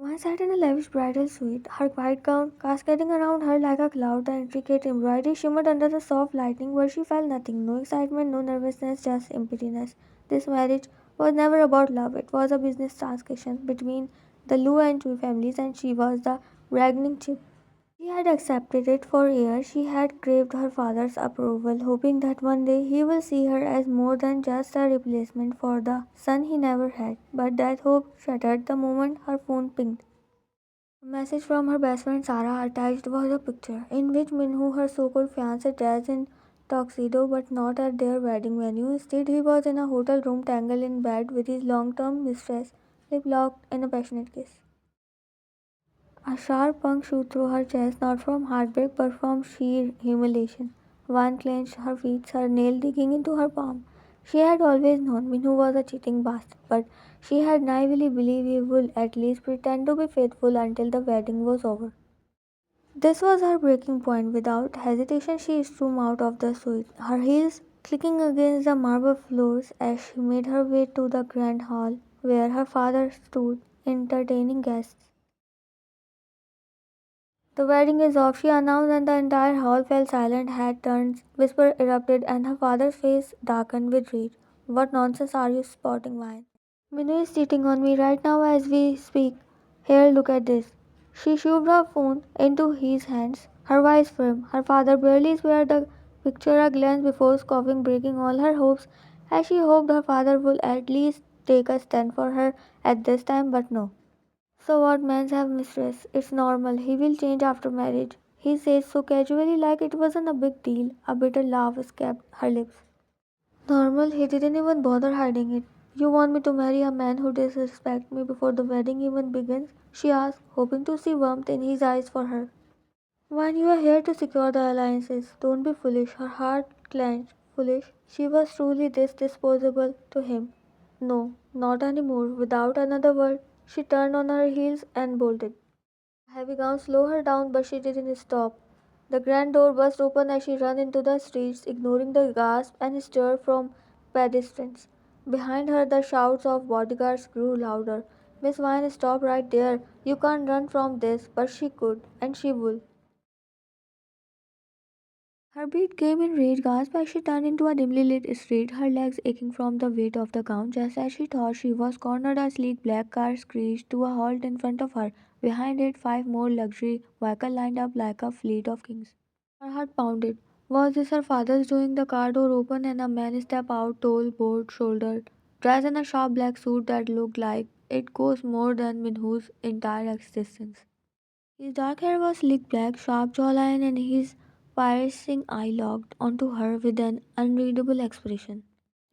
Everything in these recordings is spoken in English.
One sat in a lavish bridal suite, her white gown cascading around her like a cloud. The intricate embroidery shimmered under the soft lighting, but she felt nothing, no excitement, no nervousness, just emptiness. This marriage was never about love, it was a business transaction between the Lu and Chui families, and she was the bargaining chip. She had accepted it for years. She had craved her father's approval, hoping that one day he will see her as more than just a replacement for the son he never had. But that hope shattered the moment her phone pinged. A message from her best friend Sarah. Attached was a picture in which Minhu, her so-called fiancé, dressed in tuxedo but not at their wedding venue. Instead, he was in a hotel room, tangled in bed with his long-term mistress, lip locked in a passionate kiss. A sharp pang shoot through her chest, not from heartbreak but from sheer humiliation. One clenched her fists, her nail digging into her palm. She had always known Minhu was a cheating bastard, but she had naively believed he would at least pretend to be faithful until the wedding was over. This was her breaking point. Without hesitation, she stormed out of the suite, her heels clicking against the marble floors as she made her way to the grand hall where her father stood, entertaining guests. The wedding is off, she announced, and the entire hall fell silent. Head turned, whisper erupted, and her father's face darkened with rage. What nonsense are you spouting, Wine? Minu is cheating on me right now as we speak. Here, look at this. She shoved her phone into his hands, her voice firm. Her father barely spared the picture a glance before scoffing, breaking all her hopes, as she hoped her father would at least take a stand for her at this time, but no. So what, men have mistress. It's normal. He will change after marriage. He says so casually like it wasn't a big deal. A bitter laugh escaped her lips. Normal? He didn't even bother hiding it. You want me to marry a man who disrespects me before the wedding even begins? She asked, hoping to see warmth in his eyes for her. When you are here to secure the alliances, don't be foolish. Her heart clenched. Foolish? She was truly this disposable to him. No, not anymore. Without another word, she turned on her heels and bolted. A heavy gown slowed her down, but she didn't stop. The grand door burst open as she ran into the streets, ignoring the gasp and stir from pedestrians. Behind her, the shouts of bodyguards grew louder. Miss Vine, stop right there. You can't run from this, but she could, and she would. Her beat came in rage gasp as she turned into a dimly lit street, her legs aching from the weight of the gown. Just as she thought she was cornered, a sleek black car screeched to a halt in front of her. Behind it, five more luxury vehicles lined up like a fleet of kings. Her heart pounded. Was this her father's doing? The car door opened and a man stepped out, tall, broad-shouldered, dressed in a sharp black suit that looked like it cost more than Minhu's entire existence. His dark hair was slick back, sharp jawline, and his piercing eye locked onto her with an unreadable expression.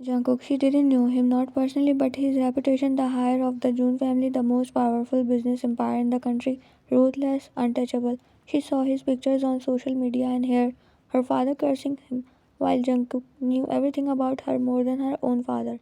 Jungkook, she didn't know him, not personally, but his reputation, the heir of the Jun family, the most powerful business empire in the country, ruthless, untouchable. She saw his pictures on social media and heard her father cursing him, while Jungkook knew everything about her more than her own father.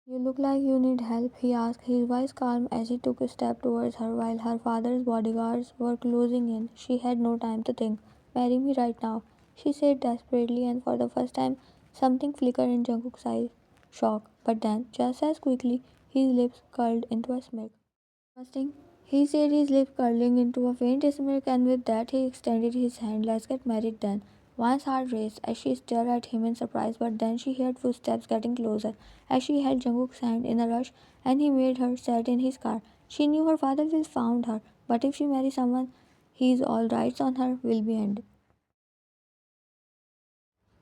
You look like you need help, he asked, his voice calm as he took a step towards her while her father's bodyguards were closing in. She had no time to think. Marry me right now, she said desperately, and for the first time something flickered in Jungkook's eyes. Shock. But then, just as quickly, his lips curled into a smirk. Fasting, he said, his lips curling into a faint smirk, and with that he extended his hand. Let's get married then. One's heart raced as she stared at him in surprise, but then she heard footsteps getting closer as she held Jungkook's hand in a rush and he made her sit in his car. She knew her father will found her, but if she marries someone, his all rights on her will be ended.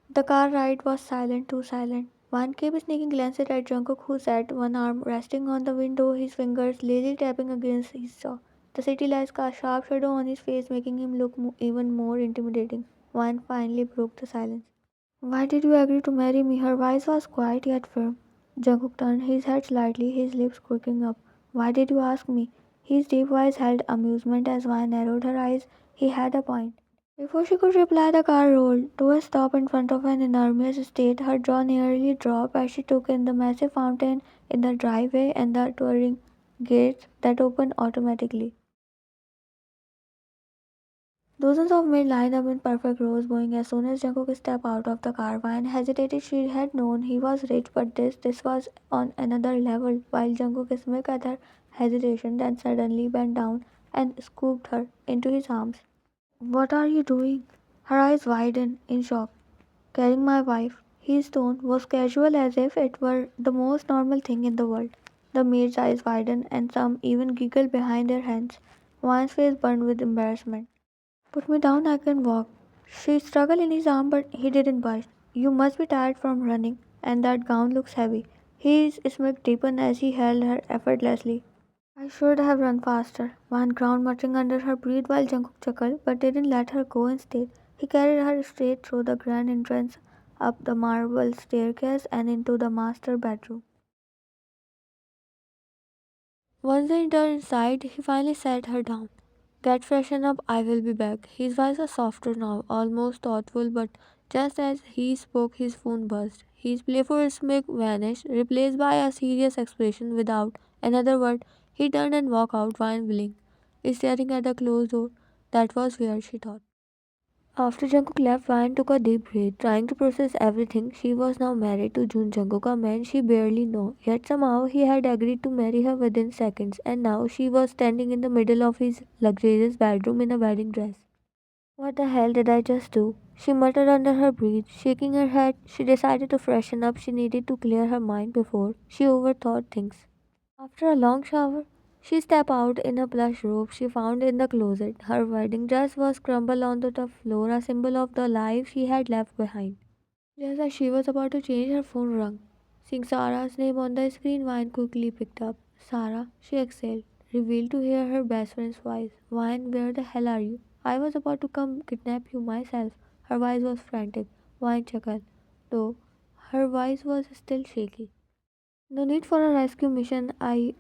The car ride was silent, too silent. One kept sneaking glances at Jungkook, who sat, one arm resting on the window, his fingers lazily tapping against his jaw. The city lights cast a sharp shadow on his face, making him look even more intimidating. One finally broke the silence. Why did you agree to marry me? Her voice was quiet yet firm. Jungkook turned his head slightly, his lips quirking up. Why did you ask me? His deep voice held amusement as Vine narrowed her eyes. He had a point. Before she could reply, the car rolled to a stop in front of an enormous estate. Her jaw nearly dropped as she took in the massive fountain in the driveway and the towering gates that opened automatically. Dozens of men lined up in perfect rows, bowing as soon as Jungkook stepped out of the car. Vine hesitated. She had known he was rich, but this was on another level. While Jungkook smirked at her hesitation, then suddenly bent down and scooped her into his arms. What are you doing? Her eyes widened in shock. Carrying my wife. His tone was casual as if it were the most normal thing in the world. The maid's eyes widened and some even giggled behind their hands. One's face burned with embarrassment. Put me down, I can walk. She struggled in his arm, but he didn't budge. You must be tired from running, and that gown looks heavy. His smirk deepened as he held her effortlessly. I should have run faster. Van ground muttering under her breath while Jungkook chuckled, but didn't let her go instead. He carried her straight through the grand entrance, up the marble staircase, and into the master bedroom. Once they entered inside, he finally sat her down. Get freshened up, I will be back. His voice was softer now, almost thoughtful, but just as he spoke, his phone buzzed. His playful smirk vanished, replaced by a serious expression. Without another word, he turned and walked out, while blinked, staring at the closed door. That was where she thought. After Jungkook left, Ryan took a deep breath, trying to process everything. She was now married to Jun Jungkook, a man she barely knew. Yet somehow he had agreed to marry her within seconds, and now she was standing in the middle of his luxurious bedroom in a wedding dress. What the hell did I just do? She muttered under her breath, shaking her head. She decided to freshen up. She needed to clear her mind before she overthought things. After a long shower, she stepped out in a plush robe she found in the closet. Her wedding dress was crumpled onto the floor, a symbol of the life she had left behind. Just as she was about to change, her phone rang. Seeing Sarah's name on the screen, Vine quickly picked up. Sarah, she exhaled, revealed to hear her best friend's voice. Vine, where the hell are you? I was about to come kidnap you myself. Her voice was frantic. Vine chuckled, though her voice was still shaky. No need for a rescue mission. I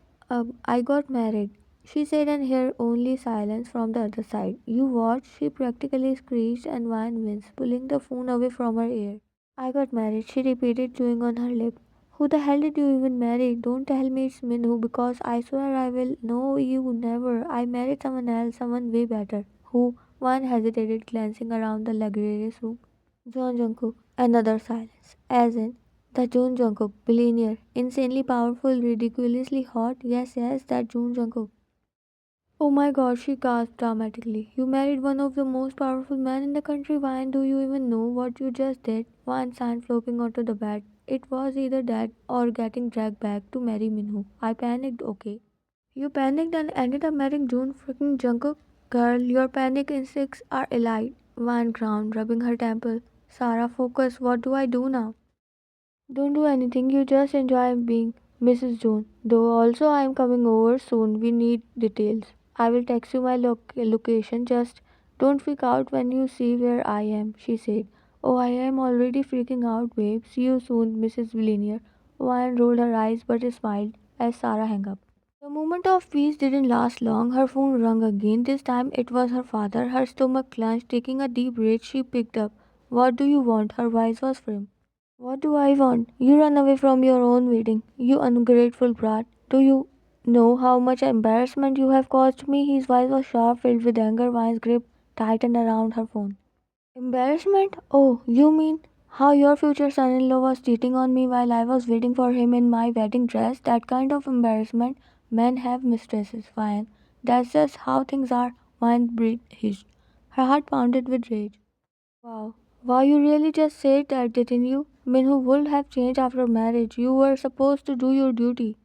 got married. She said and heard only silence from the other side. You what? She practically screeched and Van winced, pulling the phone away from her ear. I got married, she repeated, chewing on her lip. Who the hell did you even marry? Don't tell me it's Minhu because I swear I will. No, you never. I married someone else, someone way better. Who? Van hesitated, glancing around the luxurious room. John Jungkook. Another silence. As in, the Jun Jungkook, billionaire, insanely powerful, ridiculously hot. Yes, yes, that Jun Jungkook. Oh my god, she gasped dramatically. You married one of the most powerful men in the country. Why do you even know what you just did? One sand flopping onto the bed. It was either that or getting dragged back to marry Minho. I panicked, okay. You panicked and ended up marrying June freaking Jungkook? Girl, your panic instincts are elite. Van ground, rubbing her temple. Sarah, focus. What do I do now? Don't do anything, you just enjoy being Mrs. Jones. Though also I am coming over soon, we need details. I will text you my location, just don't freak out when you see where I am, she said. Oh, I am already freaking out, babe. See you soon, Mrs. Villiers. Ryan rolled her eyes but smiled as Sarah hung up. The moment of peace didn't last long. Her phone rang again. This time it was her father. Her stomach clenched. Taking a deep breath, she picked up. What do you want? Her voice was firm. What do I want? You run away from your own wedding, you ungrateful brat. Do you know how much embarrassment you have caused me? His voice was sharp, filled with anger. Vine's grip tightened around her phone. Embarrassment? Oh, you mean how your future son in law was cheating on me while I was waiting for him in my wedding dress? That kind of embarrassment. Men have mistresses, Vine. That's just how things are. Vine breathed hitched. Her heart pounded with rage. Wow. Wow, you really just said that, didn't you? Minhu would have changed after marriage. You were supposed to do your duty.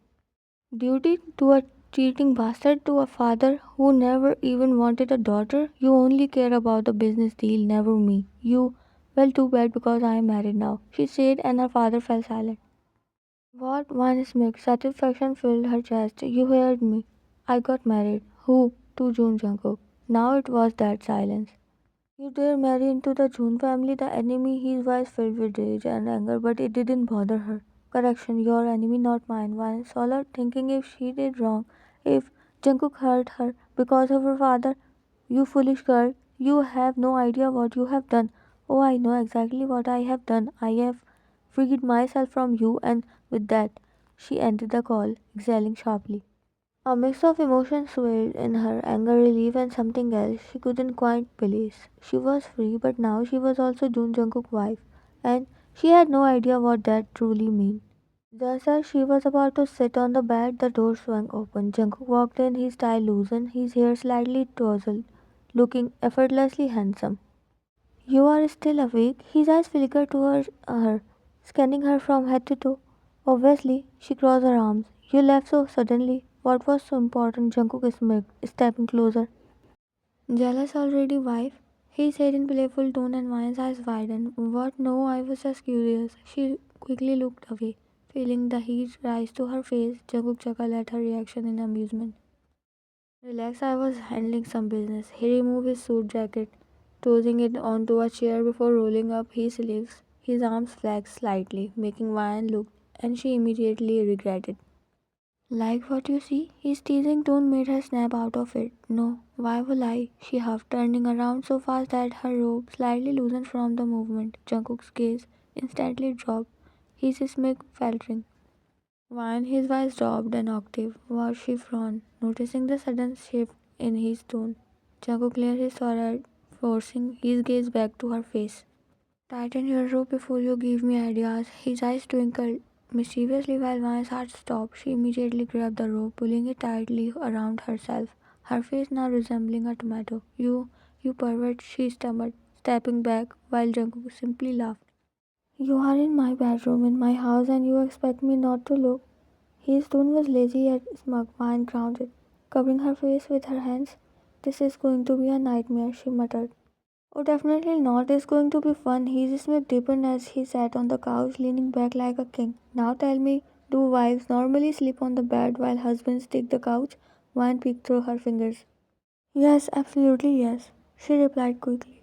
Duty to a cheating bastard, to a father who never even wanted a daughter? You only care about the business deal, never me. You, well, too bad because I am married now, she said, and her father fell silent. What? One smirk, satisfaction filled her chest. You heard me. I got married. Who? To June Jungkook. Now it was that silence. You dare marry into the June family, the enemy. His voice filled with rage and anger, but it didn't bother her. Correction, your enemy, not mine. Vine swallowed, thinking if she did wrong, if Jungkook hurt her because of her father. You foolish girl, you have no idea what you have done. Oh, I know exactly what I have done. I have freed myself from you, and with that, she ended the call, exhaling sharply. A mix of emotions swelled in her, anger, relief, and something else she couldn't quite place. She was free, but now she was also Jun Jungkook's wife, and she had no idea what that truly meant. Just as she was about to sit on the bed, the door swung open. Jungkook walked in, his tie loosened, his hair slightly tousled, looking effortlessly handsome. You are still awake? His eyes flickered towards her, scanning her from head to toe. Obviously, she crossed her arms. You left so suddenly. What was so important? Jungkook smirked, stepping closer. Jealous already, wife? He said in playful tone, and Maya's eyes widened. What? No, I was just curious. She quickly looked away, feeling the heat rise to her face. Jungkook chuckled at her reaction in amusement. Relax, I was handling some business. He removed his suit jacket, tossing it onto a chair before rolling up his sleeves. His arms flexed slightly, making Vian look, and she immediately regretted. Like what you see? His teasing tone made her snap out of it. No, why will I? She huffed, turning around so fast that her robe slightly loosened from the movement. Jungkook's gaze instantly dropped, his smirk faltering. When his voice dropped an octave, was she frowned, noticing the sudden shift in his tone. Jungkook cleared his forehead, forcing his gaze back to her face. Tighten your rope before you give me ideas. His eyes twinkled mischievously while Van's heart stopped. She immediately grabbed the rope, pulling it tightly around herself, her face now resembling a tomato. You pervert, she stammered, stepping back while Jungkook simply laughed. You are in my bedroom, in my house, and you expect me not to look? His tone was lazy yet smug, and grounded, covering her face with her hands. This is going to be a nightmare, she muttered. Oh, definitely not. It's going to be fun. His smile deepened as he sat on the couch, leaning back like a king. Now tell me, do wives normally sleep on the bed while husbands take the couch? Wine peeked through her fingers. Yes, absolutely yes, she replied quickly.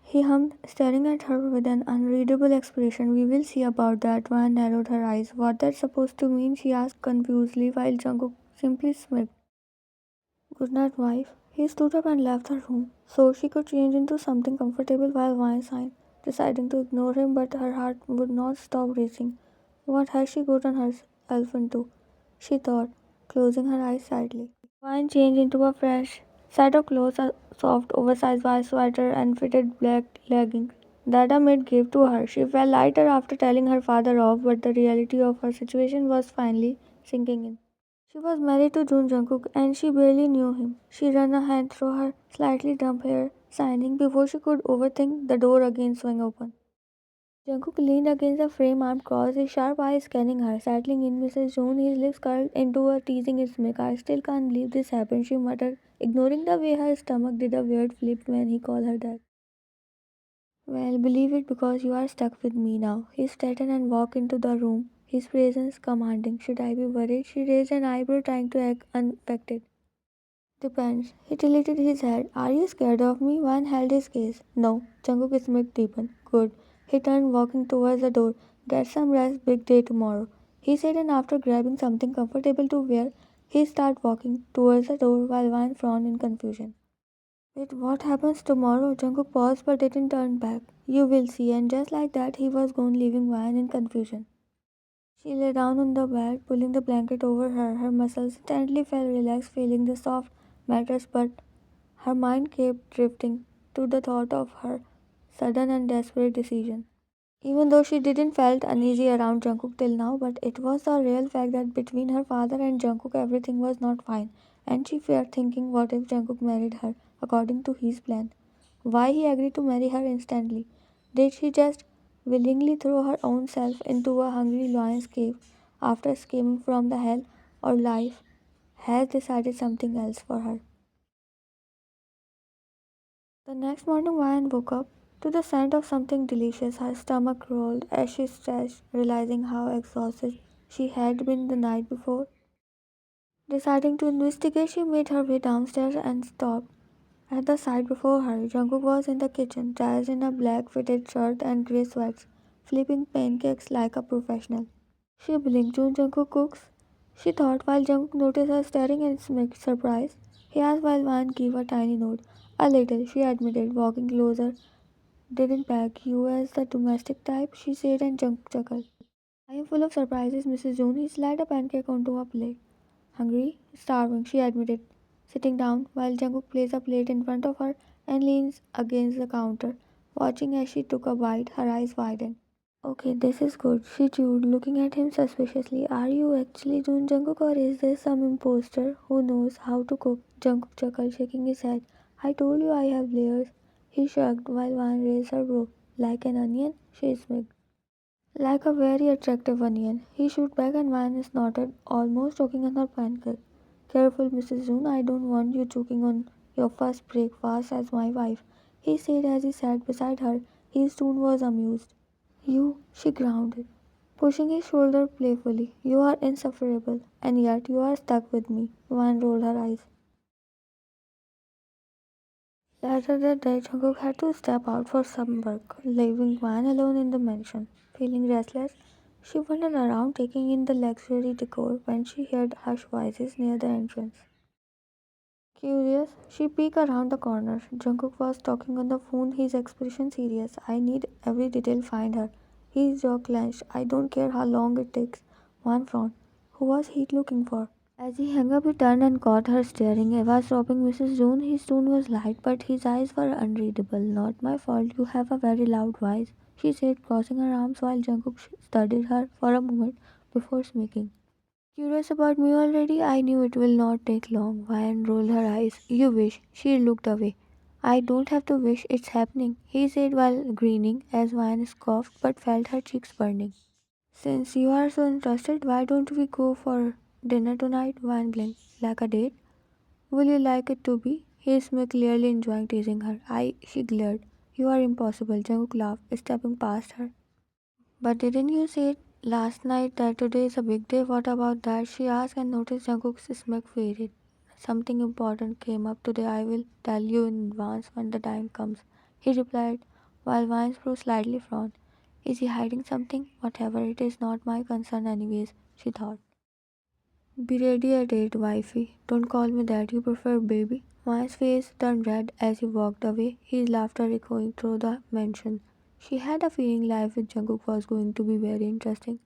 He hummed, staring at her with an unreadable expression. We will see about that. Wine narrowed her eyes. What that's supposed to mean? She asked confusedly, while Jungkook simply smirked. Good night, wife. He stood up and left the room so she could change into something comfortable while Vine sighed, deciding to ignore him, but her heart would not stop racing. What has she gotten herself into? She thought, closing her eyes sadly. Vine changed into a fresh set of clothes, a soft, oversized white sweater and fitted black leggings that a maid gave to her. She felt lighter after telling her father off, but the reality of her situation was finally sinking in. She was married to Jungkook and she barely knew him. She ran a hand through her slightly damp hair, signing before she could overthink. The door again swung open. Jungkook leaned against the frame, arm crossed, his sharp eyes scanning her, settling in Mrs. June, his lips curled into a teasing smirk. I still can't believe this happened, she muttered, ignoring the way her stomach did a weird flip when he called her that. Well, believe it because you are stuck with me now. He straightened and walked into the room, his presence commanding. Should I be worried? She raised an eyebrow, trying to act unaffected. Depends. He tilted his head. Are you scared of me? Van held his gaze. No. Jungkook smirked deepened. Good. He turned, walking towards the door. Get some rest. Big day tomorrow. He said, and after grabbing something comfortable to wear, he started walking towards the door while Van frowned in confusion. Wait, what happens tomorrow? Jungkook paused but didn't turn back. You will see. And just like that, he was gone, leaving Van in confusion. She lay down on the bed, pulling the blanket over her. Her muscles instantly felt relaxed, feeling the soft mattress, but her mind kept drifting to the thought of her sudden and desperate decision. Even though she didn't felt uneasy around Jungkook till now, but it was the real fact that between her father and Jungkook everything was not fine, and she feared thinking what if Jungkook married her according to his plan. Why he agreed to marry her instantly? Did she just willingly throw her own self into a hungry lion's cave after escaping from the hell, or life has decided something else for her? The next morning, Ryan woke up to the scent of something delicious. Her stomach rolled as she stretched, realizing how exhausted she had been the night before. Deciding to investigate, she made her way downstairs and stopped at the sight before her. Jungkook was in the kitchen, dressed in a black fitted shirt and grey sweats, flipping pancakes like a professional. She blinked. Jungkook cooks, she thought, while Jungkook noticed her staring in surprise. He asked while Van gave a tiny nod. A little, she admitted, walking closer. Didn't bag you as the domestic type, she said, and Jungkook chuckled. I am full of surprises, Mrs. June. He slid a pancake onto a plate. Hungry? Starving, she admitted, sitting down while Jungkook placed a plate in front of her and leans against the counter, watching as she took a bite, her eyes widened. Okay, this is good. She chewed, looking at him suspiciously. Are you actually doing Jungkook or is this some imposter who knows how to cook? Jungkook chuckled, shaking his head. I told you I have layers. He shrugged while Van raised her brow. Like an onion? She smirked. Like a very attractive onion. He shoot back and Van snorted, almost choking on her pancake. Careful, Mrs. June, I don't want you choking on your first breakfast as my wife, he said as he sat beside her. His tone was amused. You, she grounded, pushing his shoulder playfully. You are insufferable, and yet you are stuck with me. Van rolled her eyes. Later that day, Jungkook had to step out for some work, leaving Van alone in the mansion. Feeling restless, she wandered around taking in the luxury decor when she heard hushed voices near the entrance. Curious, she peeked around the corner. Jungkook was talking on the phone, his expression serious. I need every detail, find her. His jaw clenched. I don't care how long it takes. One frowned. Who was he looking for? As he hung up, he turned and caught her staring. Eva stopping Mrs. June. His tone was light, but his eyes were unreadable. Not my fault. You have a very loud voice, she said, crossing her arms while Jungkook studied her for a moment before speaking. Curious about me already? I knew it will not take long. Ryan rolled her eyes. You wish. She looked away. I don't have to wish, it's happening, he said while grinning as Ryan scoffed but felt her cheeks burning. Since you are so interested, why don't we go for dinner tonight? Ryan blinked. Like a date? Will you like it to be? He smiled, clearly enjoying teasing her. She glared. You are impossible, Jungkook laughed, stepping past her. But didn't you say last night that today is a big day? What about that? She asked and noticed Jungkook's smirk faded. Something important came up today. I will tell you in advance when the time comes. He replied, while Vine's brow slightly frowned. Is he hiding something? Whatever it is, not my concern anyways, she thought. Be ready at 8, wifey. Don't call me that. You prefer baby? Vine's face turned red as he walked away, his laughter echoing through the mansion. She had a feeling life with Jungkook was going to be very interesting.